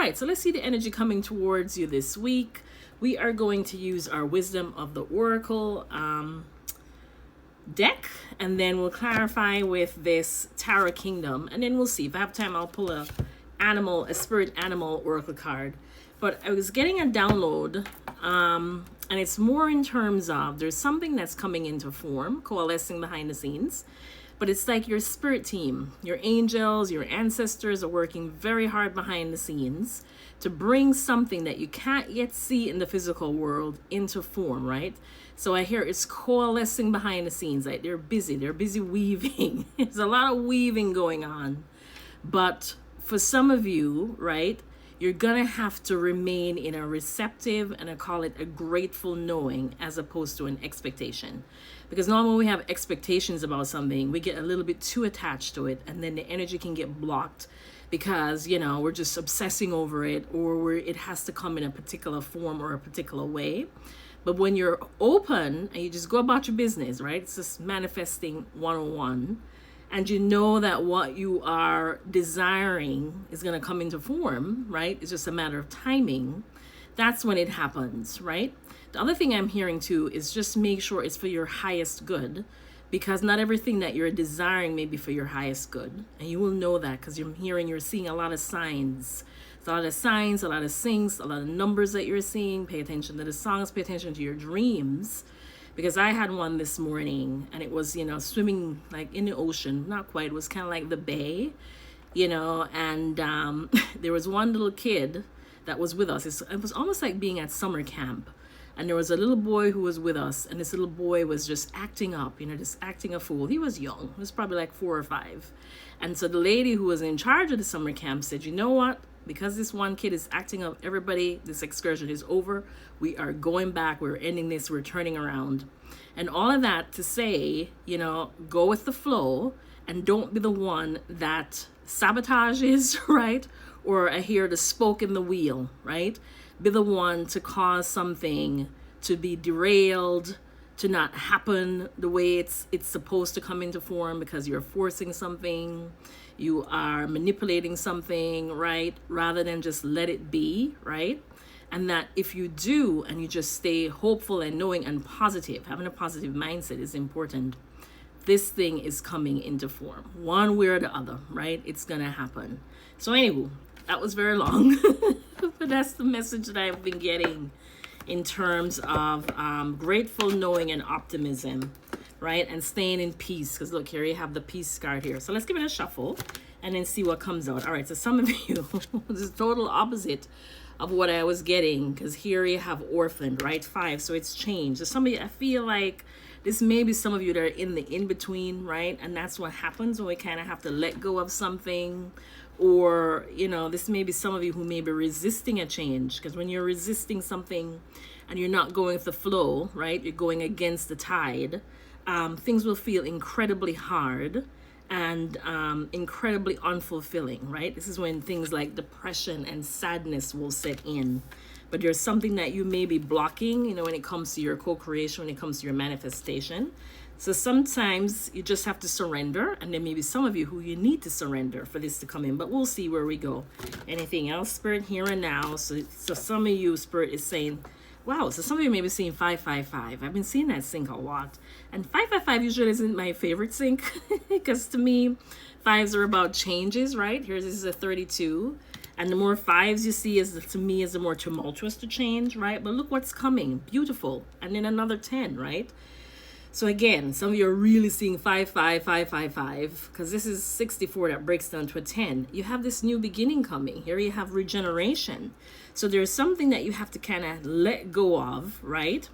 right, so let's see the energy coming towards you this week. We are going to use our Wisdom of the Oracle deck, and then we'll clarify with this Tarot Kingdom, and then we'll see. If I have time, I'll pull a spirit animal oracle card. But I was getting a download, and it's more in terms of there's something that's coming into form, coalescing behind the scenes. But it's like your spirit team, your angels, your ancestors are working very hard behind the scenes to bring something that you can't yet see in the physical world into form, right? So I hear it's coalescing behind the scenes. Like they're busy weaving. There's a lot of weaving going on. But for some of you, right, you're gonna have to remain in a receptive, and I call it a grateful knowing, as opposed to an expectation. Because normally when we have expectations about something, we get a little bit too attached to it, and then the energy can get blocked because, you know, we're just obsessing over it, or it has to come in a particular form or a particular way. But when you're open and you just go about your business, right? It's just manifesting 101. And you know that what you are desiring is going to come into form, right? It's just a matter of timing. That's when it happens, right? The other thing I'm hearing too is just make sure it's for your highest good, because not everything that you're desiring may be for your highest good. And you will know that because you're seeing a lot of signs. It's a lot of signs, a lot of things, a lot of numbers that you're seeing. Pay attention to the songs, pay attention to your dreams. Because I had one this morning, and it was, you know, swimming like in the ocean. Not quite, it was kind of like the bay, you know, and there was one little kid that was with us. It was almost like being at summer camp. And there was a little boy who was with us, and this little boy was just acting up, you know, just acting a fool. He was young. He was probably like 4 or 5. And so the lady who was in charge of the summer camp said, you know what? Because this one kid is acting up, everybody, this excursion is over. We are going back. We're ending this. We're turning around. And all of that to say, you know, go with the flow and don't be the one that sabotages, right? Or I hear the spoke in the wheel, right? Be the one to cause something to be derailed, to not happen the way it's supposed to come into form, because you're forcing something, you are manipulating something, right? Rather than just let it be, right? And that if you do, and you just stay hopeful and knowing and positive, having a positive mindset is important. This thing is coming into form, one way or the other, right? It's gonna happen. So anyway, that was very long, but that's the message that I've been getting in terms of grateful knowing and optimism, right? And staying in peace, because look, here you have the peace card here. So let's give it a shuffle and then see what comes out. All right, so some of you, this is total opposite of what I was getting, because here you have orphaned, right? 5, so it's changed. So some of you, I feel like this may be some of you that are in the in-between, right? And that's what happens when we kind of have to let go of something. Or, you know, this may be some of you who may be resisting a change, because when you're resisting something and you're not going with the flow, right? You're going against the tide. Things will feel incredibly hard and incredibly unfulfilling, right? This is when things like depression and sadness will set in. But there's something that you may be blocking, you know, when it comes to your co-creation, when it comes to your manifestation. So sometimes you just have to surrender, and there may be some of you who you need to surrender for this to come in, but we'll see where we go. Anything else, Spirit, here and now? So some of you, Spirit, is saying, wow, so some of you may be seeing 555. I've been seeing that sync a lot. And 555 usually isn't my favorite sync, because to me, 5s are about changes, right? Here, this is a 32. And the more 5s you see, to me, is the more tumultuous to change, right? But look what's coming. Beautiful. And then another 10, right? So again, some of you are really seeing 55555, because this is 64 that breaks down to a 10. You have this new beginning coming. Here you have regeneration. So there's something that you have to kind of let go of, right?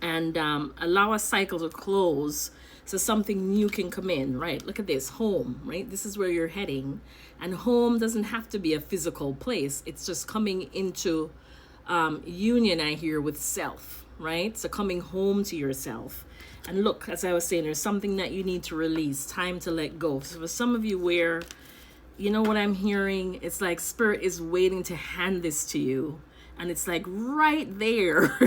And allow a cycle to close so something new can come in, right? Look at this, home, right? This is where you're heading. And home doesn't have to be a physical place. It's just coming into union, I hear, with self, right? So coming home to yourself. And look, as I was saying, there's something that you need to release, time to let go. So for some of you where, you know what I'm hearing? It's like Spirit is waiting to hand this to you. and it's like right there.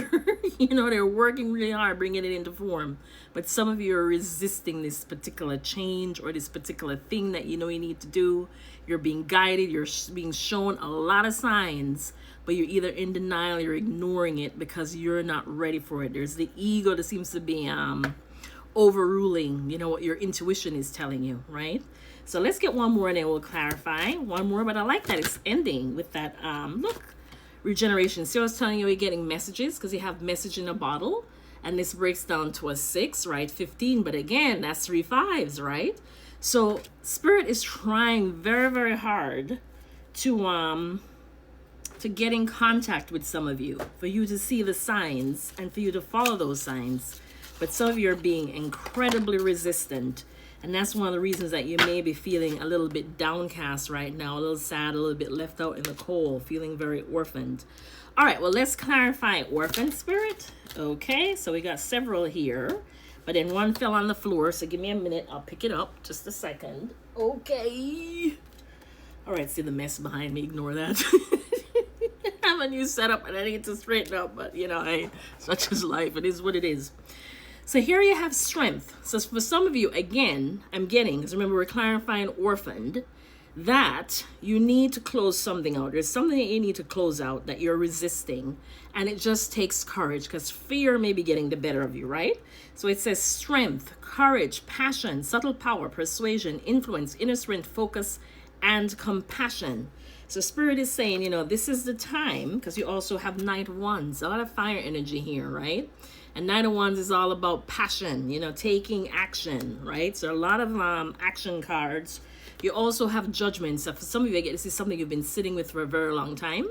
You know, they're working really hard bringing it into form, but some of you are resisting this particular change or this particular thing that you know you need to do. You're being guided, you're being shown a lot of signs, but you're either in denial, you're ignoring it because you're not ready for it. There's the ego that seems to be overruling, you know, what your intuition is telling you, right? So let's get one more and then we'll clarify one more. But I like that it's ending with that look, regeneration. So I was telling you, you're getting messages because you have message in a bottle, and this breaks down to a 6, right? 15, but again, that's 3 5s, right? So spirit is trying very, very hard to get in contact with some of you, for you to see the signs and for you to follow those signs. But some of you are being incredibly resistant, and that's one of the reasons that you may be feeling a little bit downcast right now, a little sad, a little bit left out in the cold, feeling very orphaned. All right, well, let's clarify orphan spirit. Okay, so we got several here, but then one fell on the floor, so give me a minute. I'll pick it up. Just a second. Okay. All right, see the mess behind me. Ignore that. I have a new setup, and I need to straighten up, but, you know, such is life. It is what it is. So here you have strength. So for some of you, again, I'm getting, because remember, we're clarifying orphaned, that you need to close something out. There's something that you need to close out that you're resisting, and it just takes courage, because fear may be getting the better of you, right? So it says strength, courage, passion, subtle power, persuasion, influence, inner strength, focus, and compassion. So spirit is saying, you know, this is the time, because you also have Knight of Wands, a lot of fire energy here, right? And Knight of Wands is all about passion, you know, taking action, right? So a lot of action cards. You also have Judgment. So for some of you, I get this is something you've been sitting with for a very long time,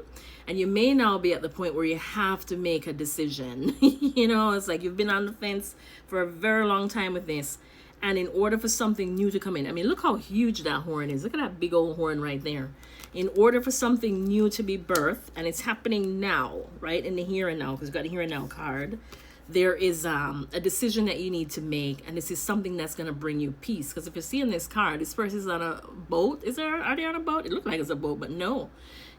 and you may now be at the point where you have to make a decision. You know, it's like you've been on the fence for a very long time with this, and in order for something new to come in, I mean, look how huge that horn is. Look at that big old horn right there. In order for something new to be birthed, and it's happening now, right, in the here and now, because we've got the here and now card, there is a decision that you need to make, and this is something that's going to bring you peace. Because if you're seeing this card, this person is on a boat. Are they on a boat? It looks like it's a boat, but no.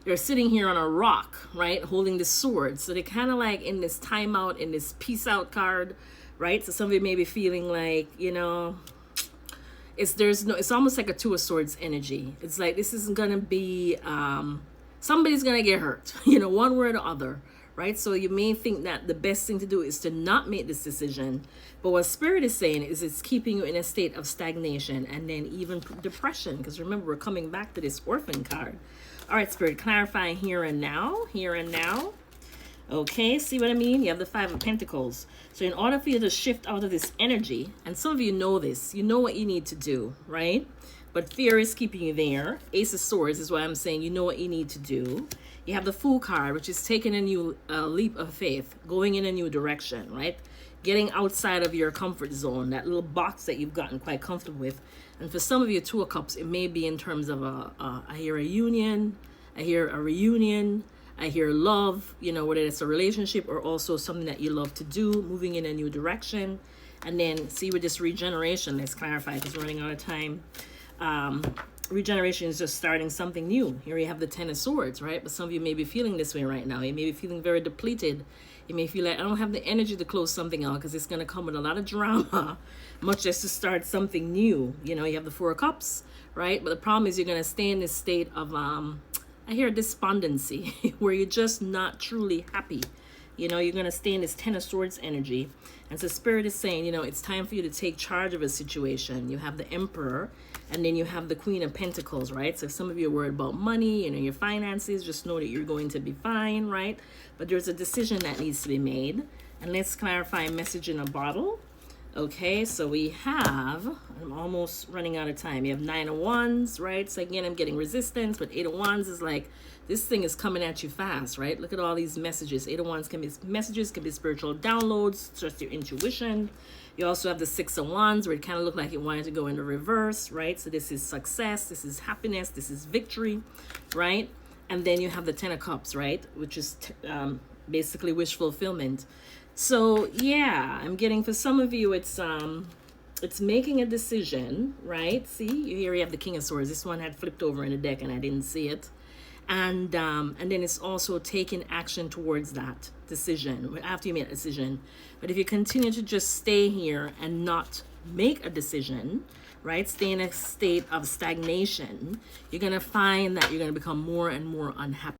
You're sitting here on a rock, right, holding the sword. So they're kind of like in this timeout, in this peace out card, right? So some of you may be feeling like, you know, it's almost like a Two of Swords energy. It's like this isn't going to be, somebody's going to get hurt, you know, one way or the other. Right? So you may think that the best thing to do is to not make this decision. But what Spirit is saying is it's keeping you in a state of stagnation and then even depression. Because remember, we're coming back to this orphan card. All right, Spirit, clarifying here and now. Here and now. Okay, see what I mean? You have the Five of Pentacles. So in order for you to shift out of this energy, and some of you know this, you know what you need to do, right? But fear is keeping you there. Ace of Swords is why I'm saying you know what you need to do. You have the Fool card, which is taking a new leap of faith, going in a new direction, right? Getting outside of your comfort zone, that little box that you've gotten quite comfortable with. And for some of you, Two of Cups, it may be in terms of I hear a union, I hear a reunion, I hear love, you know, whether it's a relationship or also something that you love to do, moving in a new direction. And then see with this regeneration, let's clarify because we're running out of time. Regeneration is just starting something new. Here you have the Ten of Swords, right? But some of you may be feeling this way right now. You may be feeling very depleted. You may feel like I don't have the energy to close something out because it's going to come with a lot of drama, much as to start something new. You know, you have the Four of Cups, right? But the problem is you're going to stay in this state of, I hear despondency, where you're just not truly happy. You know, you're going to stay in this Ten of Swords energy. And so Spirit is saying, you know, it's time for you to take charge of a situation. You have the Emperor, and then you have the Queen of Pentacles, right? So if some of you are worried about money, you know, your finances, just know that you're going to be fine, right? But there's a decision that needs to be made. And let's clarify a message in a bottle. Okay, so we have, I'm almost running out of time. You have Nine of Wands, right? So again, I'm getting resistance, but Eight of Wands is like, this thing is coming at you fast, right? Look at all these messages. Eight of Wands can be messages, can be spiritual downloads, just your intuition. You also have the Six of Wands, where it kind of looked like it wanted to go in the reverse, right? So this is success, this is happiness, this is victory, right? And then you have the Ten of Cups, right? Which is basically wish fulfillment. So yeah, I'm getting, for some of you, it's making a decision, right? See, here you have the King of Swords. This one had flipped over in the deck and I didn't see it. and then it's also taking action towards that decision after you make a decision. But if you continue to just stay here and not make a decision, right, stay in a state of stagnation, you're going to find that you're going to become more and more unhappy.